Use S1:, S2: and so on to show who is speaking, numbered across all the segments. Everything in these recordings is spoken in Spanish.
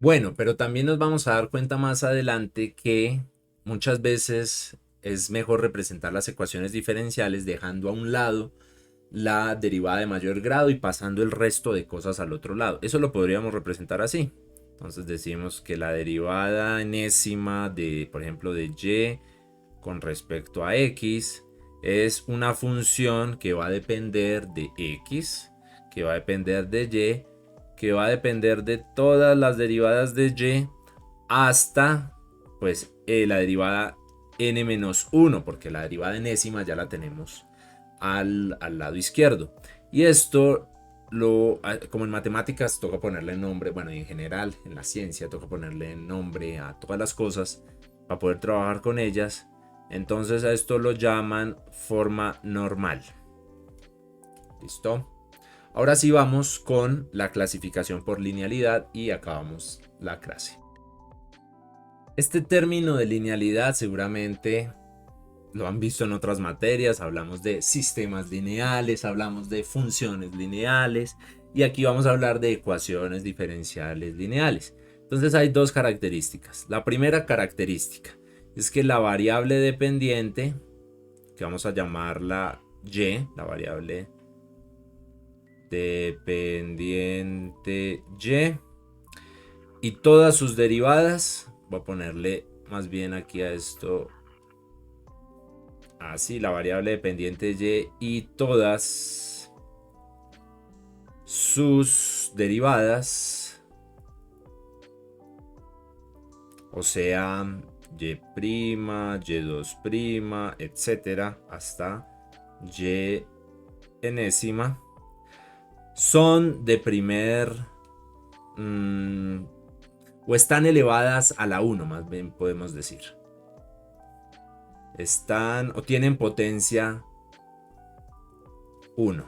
S1: Bueno, pero también nos vamos a dar cuenta más adelante que muchas veces es mejor representar las ecuaciones diferenciales dejando a un lado la derivada de mayor grado y pasando el resto de cosas al otro lado. Eso lo podríamos representar así. Entonces decimos que la derivada enésima de, por ejemplo, de y con respecto a x es una función que va a depender de x, que va a depender de y, que va a depender de todas las derivadas de y hasta pues la derivada n-1, porque la derivada enésima ya la tenemos al lado izquierdo. Y esto, como en matemáticas, toca ponerle nombre, bueno, y en general en la ciencia toca ponerle nombre a todas las cosas para poder trabajar con ellas. Entonces a esto lo llaman forma normal. ¿Listo? Ahora sí vamos con la clasificación por linealidad y acabamos la clase. Este término de linealidad seguramente lo han visto en otras materias, hablamos de sistemas lineales, hablamos de funciones lineales y aquí vamos a hablar de ecuaciones diferenciales lineales. Entonces hay dos características. La primera característica es que la variable dependiente, que vamos a llamarla y, la variable dependiente y todas sus derivadas, voy a ponerle más bien aquí a esto así, la variable dependiente y todas sus derivadas, o sea, y', y2', etcétera, hasta y enésima, son de primer o están elevadas a la 1, más bien podemos decir. Están o tienen potencia 1.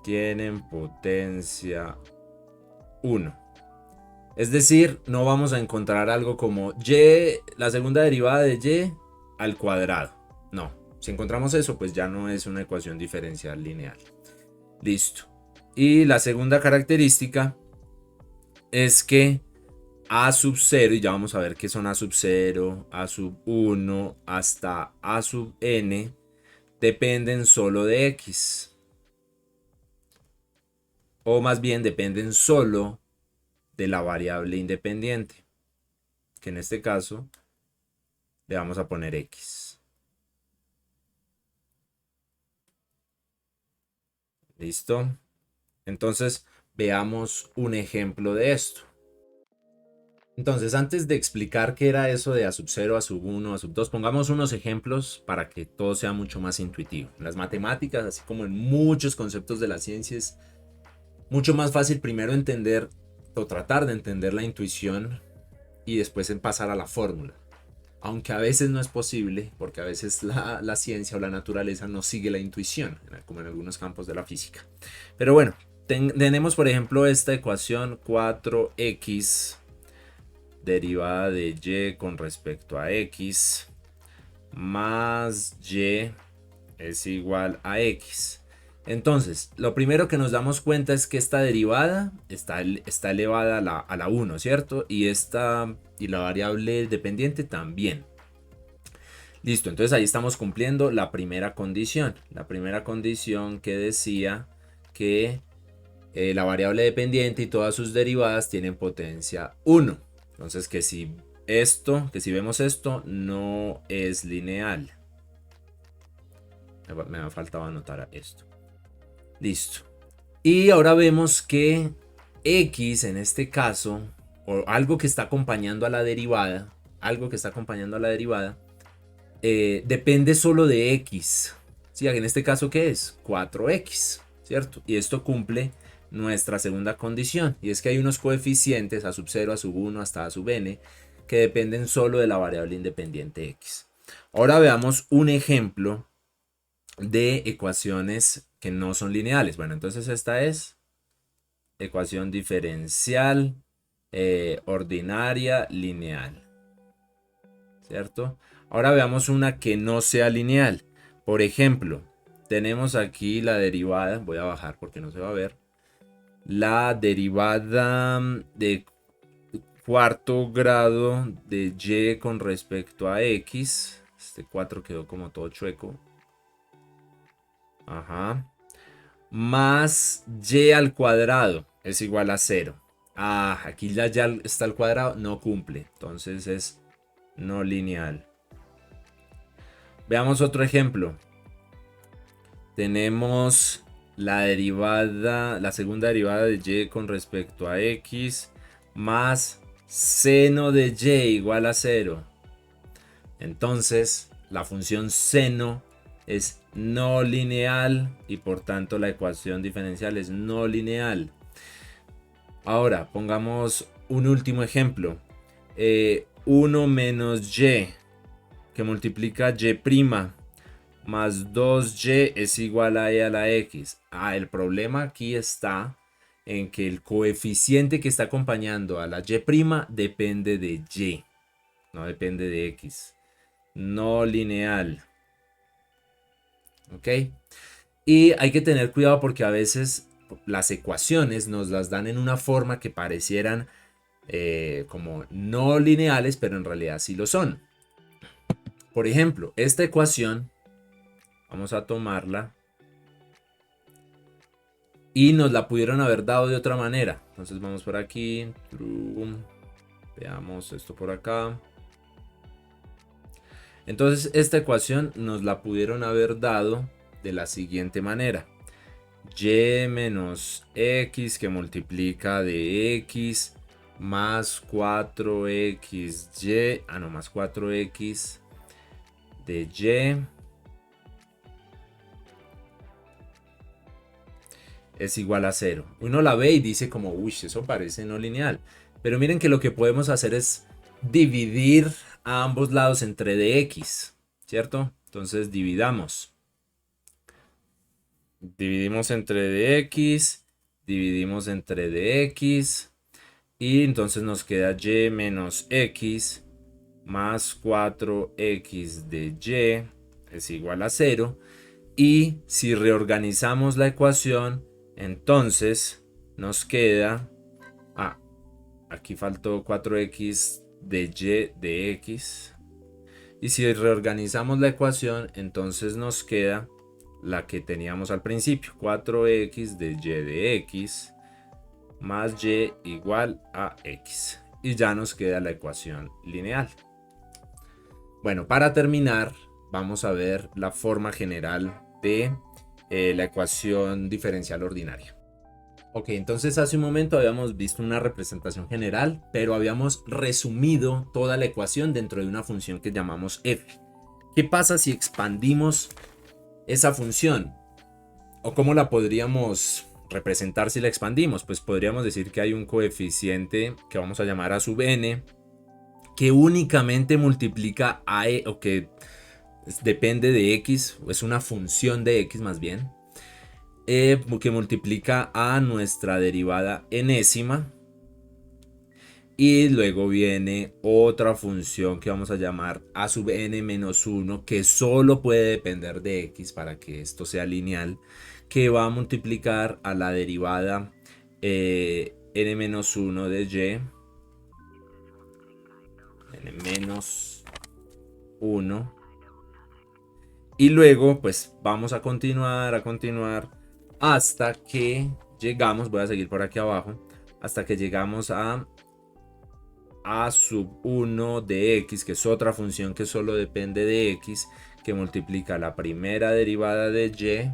S1: Tienen potencia 1. Es decir, no vamos a encontrar algo como y, la segunda derivada de y al cuadrado. No, si encontramos eso, pues ya no es una ecuación diferencial lineal. Listo. Y la segunda característica es que a sub 0, y ya vamos a ver qué son a sub 0, a sub 1, hasta a sub n, dependen solo de x. O más bien dependen solo de la variable independiente, que en este caso le vamos a poner x. ¿Listo? Entonces veamos un ejemplo de esto. Entonces, antes de explicar qué era eso de a sub 0, a sub 1, a sub 2, pongamos unos ejemplos para que todo sea mucho más intuitivo. En las matemáticas, así como en muchos conceptos de la ciencia, es mucho más fácil primero entender o tratar de entender la intuición y después en pasar a la fórmula. Aunque a veces no es posible, porque a veces la ciencia o la naturaleza no sigue la intuición, como en algunos campos de la física. Pero bueno, tenemos por ejemplo esta ecuación 4x derivada de y con respecto a x más y es igual a x. Entonces, lo primero que nos damos cuenta es que esta derivada está elevada a la 1, ¿cierto? Y la variable dependiente también. Listo, entonces ahí estamos cumpliendo la primera condición. La primera condición que decía que la variable dependiente y todas sus derivadas tienen potencia 1. Entonces que si vemos esto, no es lineal. Me ha faltado anotar esto. Listo. Y ahora vemos que x en este caso, o algo que está acompañando a la derivada, depende solo de x. ¿Sí? En este caso, ¿qué es? 4x, ¿cierto? Y esto cumple nuestra segunda condición, y es que hay unos coeficientes a sub 0, a sub 1, hasta a sub n, que dependen solo de la variable independiente x. Ahora veamos un ejemplo de ecuaciones que no son lineales. Bueno, entonces esta es ecuación diferencial ordinaria lineal, ¿cierto? Ahora veamos una que no sea lineal. Por ejemplo, tenemos aquí la derivada, voy a bajar porque no se va a ver, la derivada de cuarto grado de y con respecto a x. Este 4 quedó como todo chueco. Ajá. Más y al cuadrado es igual a 0. Ah, aquí ya está el cuadrado, no cumple. Entonces es no lineal. Veamos otro ejemplo. Tenemos la derivada, la segunda derivada de y con respecto a x más seno de y igual a 0. Entonces, la función seno es no lineal y por tanto la ecuación diferencial es no lineal. Ahora, pongamos un último ejemplo. 1 menos y que multiplica y' más 2y es igual a e a la x. El problema aquí está en que el coeficiente que está acompañando a la y' depende de y, no depende de x. No lineal. ¿Ok? Y hay que tener cuidado porque a veces las ecuaciones nos las dan en una forma que parecieran como no lineales, pero en realidad sí lo son. Por ejemplo, esta ecuación, vamos a tomarla y nos la pudieron haber dado de otra manera. Entonces vamos por aquí, veamos esto por acá. Entonces esta ecuación nos la pudieron haber dado de la siguiente manera. Y menos x que multiplica de x más 4xy, no, más 4x de y es igual a 0. Uno la ve y dice como, uy, eso parece no lineal. Pero miren que lo que podemos hacer es dividir a ambos lados entre dx, ¿cierto? Entonces dividamos. Dividimos entre dx, dividimos entre dx, y entonces nos queda y menos x más 4x de y es igual a 0. Y si reorganizamos la ecuación, entonces nos queda... aquí faltó 4x de y de x. Y si reorganizamos la ecuación, entonces nos queda la que teníamos al principio. 4x de y de x más y igual a x. Y ya nos queda la ecuación lineal. Bueno, para terminar, vamos a ver la forma general de la ecuación diferencial ordinaria. Ok, entonces hace un momento habíamos visto una representación general, pero habíamos resumido toda la ecuación dentro de una función que llamamos f. ¿Qué pasa si expandimos esa función? ¿O cómo la podríamos representar si la expandimos? Pues podríamos decir que hay un coeficiente que vamos a llamar a sub n, que únicamente multiplica a e, o que depende de x, es una función de x más bien, que multiplica a nuestra derivada enésima. Y luego viene otra función que vamos a llamar a sub n menos 1, que solo puede depender de x para que esto sea lineal, que va a multiplicar a la derivada n menos 1 de y, n menos 1. Y luego pues vamos a continuar hasta que llegamos, voy a seguir por aquí abajo, hasta que llegamos a sub 1 de x, que es otra función que solo depende de x, que multiplica la primera derivada de y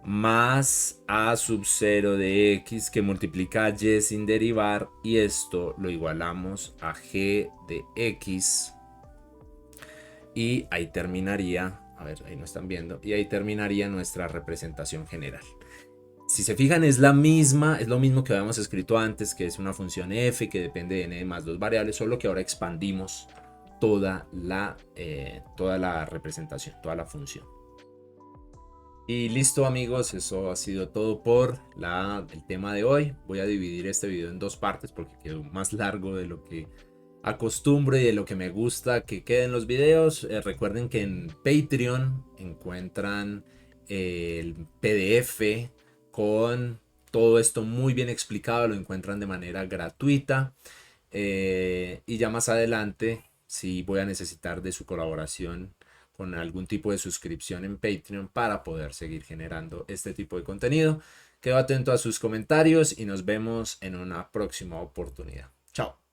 S1: más a sub 0 de x, que multiplica a y sin derivar, y esto lo igualamos a g de x. Y ahí terminaría, a ver, ahí no están viendo, y ahí terminaría nuestra representación general. Si se fijan, es lo mismo que habíamos escrito antes, que es una función f que depende de n más dos variables, solo que ahora expandimos toda la representación, toda la función. Y listo, amigos, eso ha sido todo por el tema de hoy. Voy a dividir este video en dos partes porque quedó más largo de lo que acostumbro y de lo que me gusta que queden los videos. Recuerden que en Patreon encuentran el PDF con Todo esto muy bien explicado, lo encuentran de manera gratuita. Y ya más adelante, si voy a necesitar de su colaboración con algún tipo de suscripción en Patreon para poder seguir generando este tipo de contenido. Quedo atento a sus comentarios y nos vemos en una próxima oportunidad. Chao.